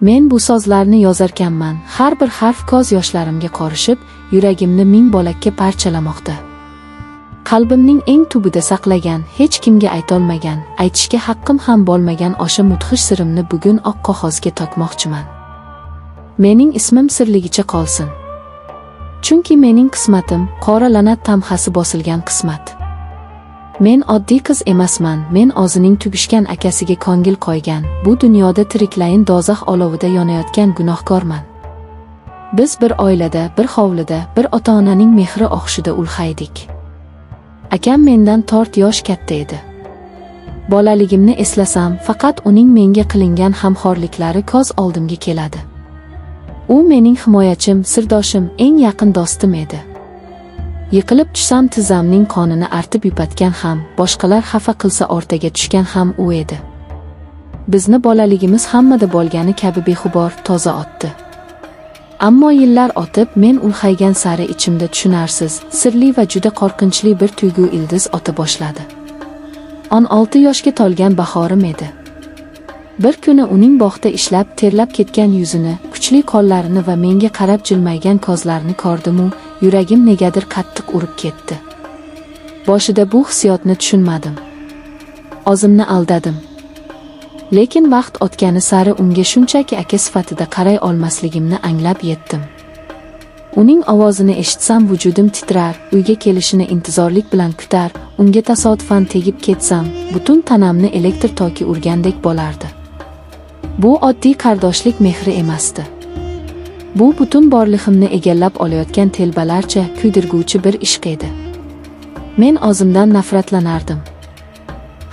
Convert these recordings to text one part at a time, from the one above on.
Men bu sozlarni yozarkanman, har bir harf ko'z yoshlarimga qorishib, yuragimni ming bo'lakka parchalamoqda. Qalbimning eng tubida saqlagan, hech kimga aytolmagan, aytishga haqqim ham bo'lmagan o'sha mudhish sirimni bugun oq qog'ozga to'kmoqchiman. Mening ismim sirligicha qolsin. Chunki mening qismatim qora la'nat tamg'asi bosilgan qismat. Men oddiy qiz emasman, men o'zining tugishgan akasiga ko'ngil qo'ygan, bu dunyoda tiriklayin do'zax olovida yonayotgan gunohkorman. Biz bir oilada, bir hovlida, bir ota-onaning mehri og'ushida ulg'aydik. Akam mendan 4 yosh katta edi. Bolaligimni eslasam, faqat uning menga qilingan hamxo'rliklari ko'z oldimga keladi. U mening himoyachim, sirdoshim, eng yaqin do'stim edi. Yiqilib tushsam tizzamning qonini artib yupatgan ham, boshqalar xafa qilsa o'rtaga tushgan ham u edi. Bizni bolaligimiz hammada bo'lgani kabi bexubor, toza o'tdi. Ammo yillar o'tib, men ulg'aygan sari ichimda tushunarsiz, sirli va juda qo'rqinchli bir tuyg'u ildiz ota boshladi. 16 yoshga to'lgan bahorim edi. Bir kuni uning bog'da ishlab, terlab ketgan yuzini, kuchli qo'llarini va menga qarab jilmaygan ko'zlarini ko'rdim-u, yuragim negadir qattiq urib ketdi. Boshida bu hissiyotni tushunmadim. O'zimni aldadim. Lekin vaqt o'tgani sari unga shunchaki aka sifatida qaray olmasligimni anglab yetdim. Uning ovozini eshitsam vujudim titrar, uyga kelishini intizorlik bilan kutar, unga tasodifan tegib ketsam, butun tanamni elektr toki urgandek bo'lardi. Bu oddiy qardoshlik mehri emasdi. Bu butun borlig'imni egallab olayotgan telbalarcha kuydirguvchi bir ishq edi. Men o'zimdan nafratlanardim.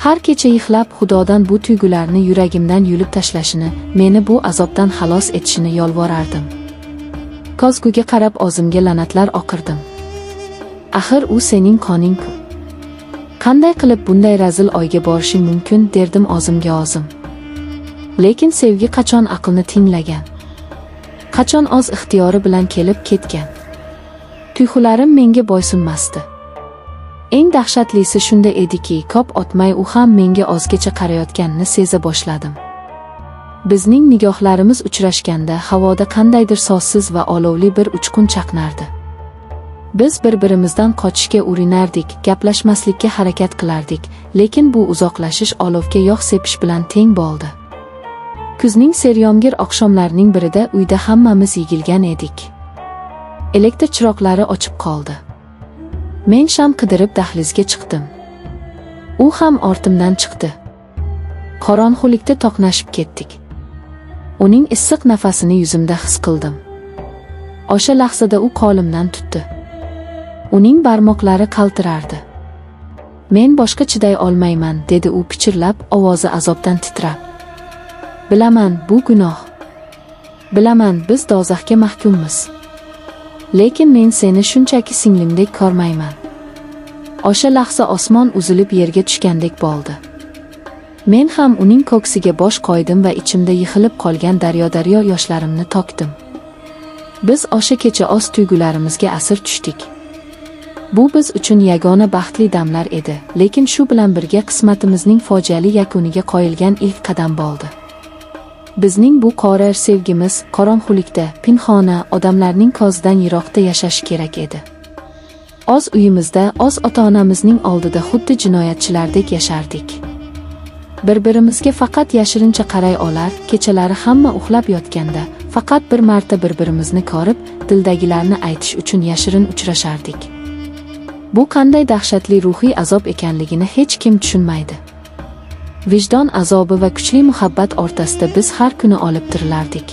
Har kecha yig'lab Xudodan bu tuyg'ularni yuragimdan yulib tashlashini, meni bu azobdan xalos etishini yolvorardim. Ko'zguga qarab o'zimga la'natlar o'qirdim. Axir u sening qoning-ku. Qanday qilib bunday razil oyga borishing mumkin, derdim o'zimga o'zim. Lekin sevgi qachon aqlni tinglagan? Qachon o'z ixtiyori bilan kelib ketgan? Tuyg'ularim menga bo'ysunmasdi. Eng dahshatlisi shunda ediki, ko'p o'tmay u ham menga o'zgacha qarayotganini seza boshladim. Bizning nigohlarimiz uchrashganda havoda qandaydir so'zsiz va olovli bir uchqun chaqnardi. Biz bir-birimizdan qochishga urinardik, gaplashmaslikka harakat qilardik, lekin bu uzoqlashish olovga yog' sepish bilan teng bo'ldi. Kuzning seryomgir oqshomlarining birida uyda hammamiz yigilgan edik. Elektr chiroqlari o'chib qoldi. Men sham qidirib dahlizga chiqdim. U ham ortimdan chiqdi. Qorong'ulikda to'qnashib ketdik. Uning issiq nafasini yuzimda his qildim. O'sha lahzada u qo'limdan tutdi. Uning barmoqlari qaltirardi. Men boshqa chiday olmayman, dedi u pichirlab, ovozi azobdan titrab. Bilaman, bu gunoh. Bilaman, biz do'zaxga mahkummiz. Lekin men seni shunchaki singlimdek ko'rmayman. O'sha lahza osmon uzilib yerga tushgandek bo'ldi. Men ham uning ko'ksiga bosh qo'ydim va ichimda yig'ilib qolgan daryo yoshlarimni to'kdim. Biz o'sha kecha o'z tuyg'ularimizga asir tushdik. Bu biz uchun yagona baxtli damlar edi, lekin shu bilan birga qismatimizning fojiali yakuniga qo'yilgan ilk qadam bo'ldi. Bizning bu qora sevgimiz qorong'ulikda, pinhona, odamlarning ko'zidan yiroqda yashash kerak edi. O'z uyimizda, o'z ota-onamizning oldida xuddi jinoyatchilardek yashardik. Bir-birimizga faqat yashirincha qaray olar, kechalari hamma uxlab yotganda, faqat bir marta bir-birimizni ko'rib, dildagilarni aytish uchun yashirin uchrashardik. Bu qanday dahshatli ruhiy azob ekanligini hech kim tushunmaydi. Vijdon azobi va kuchli muhabbat o'rtasida biz har kuni olib tirilardik.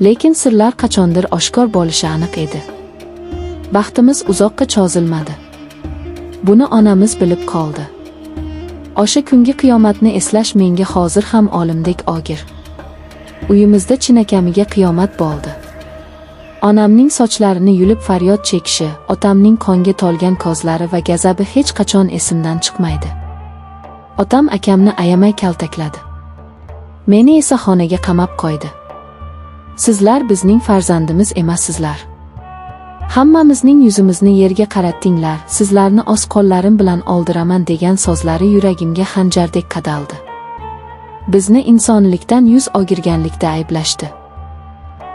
Lekin sirlar qachondir oshkor bo'lishi aniq edi. Baxtimiz uzoqqa cho'zilmadi. Buni onamiz bilib qoldi. O'sha kungi qiyomatni eslash menga hozir ham olimdek og'ir. Uyimizda chinakamiga qiyomat bo'ldi. Onamning sochlarini yulib faryod chekishi, otamning qonga to'lgan ko'zlari va g'azabi hech qachon esimdan chiqmaydi. Otam akamni ayamay kaltakladi. Meni esa xonaga qamab qo'ydi. Sizlar bizning farzandimiz emassizlar. Hammamizning yuzimizni yerga qaratdinglar, sizlarni o'z qo'llarim bilan oldiraman degan so'zlari yuragimga xanjardek qadaldi. Bizni insonlikdan yuz o'girganlikda ayblashdi.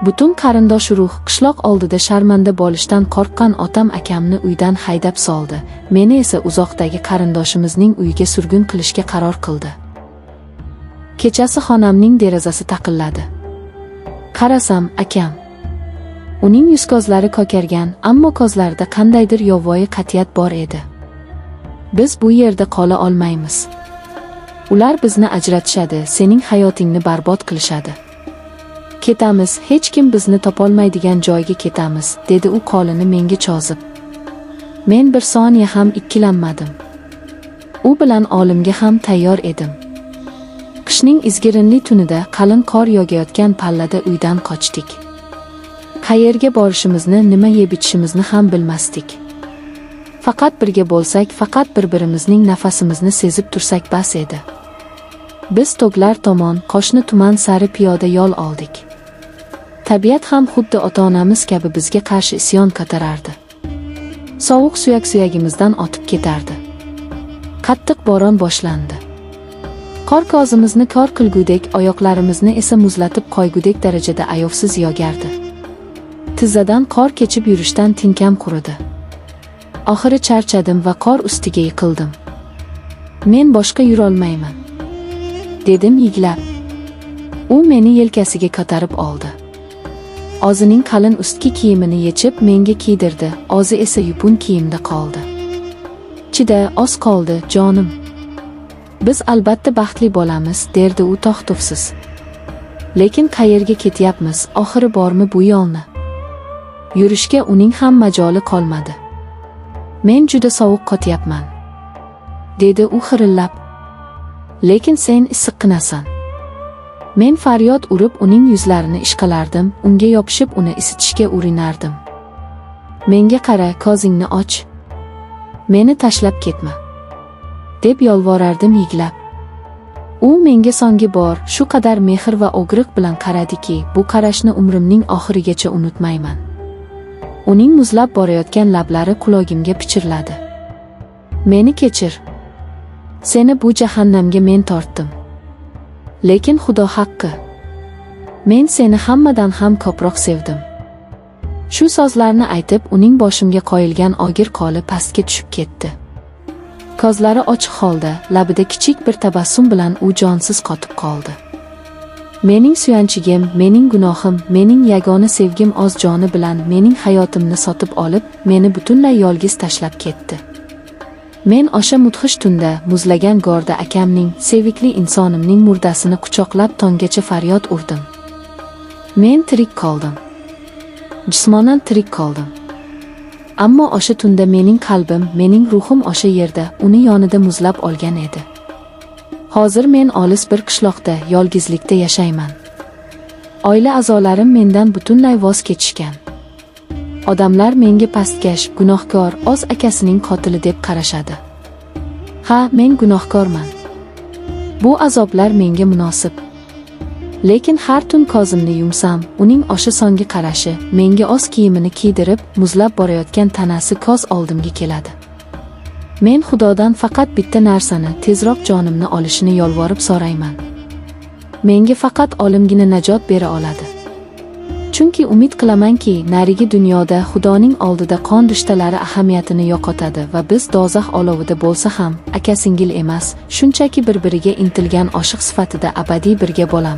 Butun qarindosh urug' qishloq oldida sharmanda bo'lishdan qo'rqqan otam akamni uydan haydab soldi. Meni esa uzoqdagi qarindoshimizning uyiga surgun qilishga qaror qildi. Kechasi xonamning derazasi taqilladi. Qarasam, akam. Uning yuz ko'zlari ko'kargan, ammo ko'zlarida qandaydir yovvoyi qat'iyat bor edi. Biz bu yerda qola olmaymiz. Ular bizni ajratishadi, sening hayotingni barbod qilishadi. Ketamiz, hech kim bizni topolmaydigan joyga ketamiz, dedi u qo'lini menga cho'zib. Men bir soniya ham ikkilanmadim. U bilan olimga ham tayyor edim. Qishning izgirinli tunida qalin qor yog'ayotgan pallada uydan qochdik. Qayerga borishimizni, nima yeb ichishimizni ham bilmasdik. Faqat birga bo'lsak, faqat bir-birimizning nafasimizni sezib tursak bas edi. Biz tog'lar tomon, qo'shni tuman sari piyoda yo'l oldik. Tabiat ham xuddi ota-onamiz kabi bizga qarshi isyon ko'tarardi. Sovuq suyak-suyagimizdan otib ketardi. Qattiq bo'ron boshlandi. Qor ko'zimizni kor qilgudek, oyoqlarimizni esa muzlatib qo'ygudek darajada ayovsiz yog'ardi. Tizzadan qor kechib yurishdan tinkam quridi. Oxiri charchadim va qor ustiga yiqildim. Men boshqa yurolmayman, dedim yiglab. U meni yelkasiga ko'tarib oldi. O'zining qalin ustki kiyimini yechib menga kiydirdi, o'zi esa yupun kiyimda qoldi. Chida, oz qoldi, jonim. Biz albatta baxtli bo'lamiz, derdi u to'xtovsiz. Lekin qayerga ketyapmiz, oxiri bormi bu yo'lni? Yurishga uning ham majoli qolmadi. Men juda sovuq qotyapman, dedi u xirillab. Lekin sen issiqqinasan. Men faryod urib uning yuzlarini ishqalardim, unga yopishib uni isitishga urinardim. Menga qara, ko'zingni och. Meni tashlab ketma, deb yolvorardim yiglab. U menga so'nggi bor shu qadar mehr va o'g'riq bilan qaradiki, bu qarashni umrimning oxirigacha unutmayman. Uning muzlab borayotgan lablari qulog'imga pichirladi. Meni kechir. Seni bu jahannamga men tortdim. Lekin Xudo haqqi, men seni hammadan ham ko'proq sevdim. Shu so'zlarni aytib, uning boshimga qo'yilgan og'ir qo'li pastga tushib ketdi. Ko'zlari ochiq holda, labida kichik bir tabassum bilan u jonsiz qotib qoldi. Mening suyanchigim, mening gunohim, mening yagona sevgim o'z joni bilan mening hayotimni sotib olib, meni butunlay yolg'iz tashlab ketdi. Men o'sha mudhish tunda, muzlagan gorda akamning, sevikli insonimning murdasini quchoqlab tonggacha faryod urdim. Men tirik qoldim. Jismonan tirik qoldim. Ammo o'sha tunda mening qalbim, mening ruhim o'sha yerda, uni yonida muzlab olgan edi. Hozir men olis bir qishloqda, yolg'izlikda yashayman. Oila a'zolarim mendan butunlay voz kechishgan. Odamlar menga pastkash, gunohkor, o'z akasining qotili deb qarashadi. Ha, men gunohkorman. Bu azoblar menga munosib. Lekin har tun ko'zimni yumsam, uning o'sha so'nggi qarashi, menga o'z kiyimini kiydirib, muzlab borayotgan tanasi ko'z oldimga keladi. Men Xudodan faqat bitta narsani, tezroq jonimni olishini yolvorib so'rayman. Menga faqat olimgina najot bera oladi. Chunki umid qilamanki, narigi dunyoda Xudoning oldida qon rishtalari ahamiyatini yo'qotadi va biz do'zax olovida bo'lsa ham aka-singil emas, shunchaki bir-biriga intilgan oshiq sifatida abadiy birga bo'lamiz.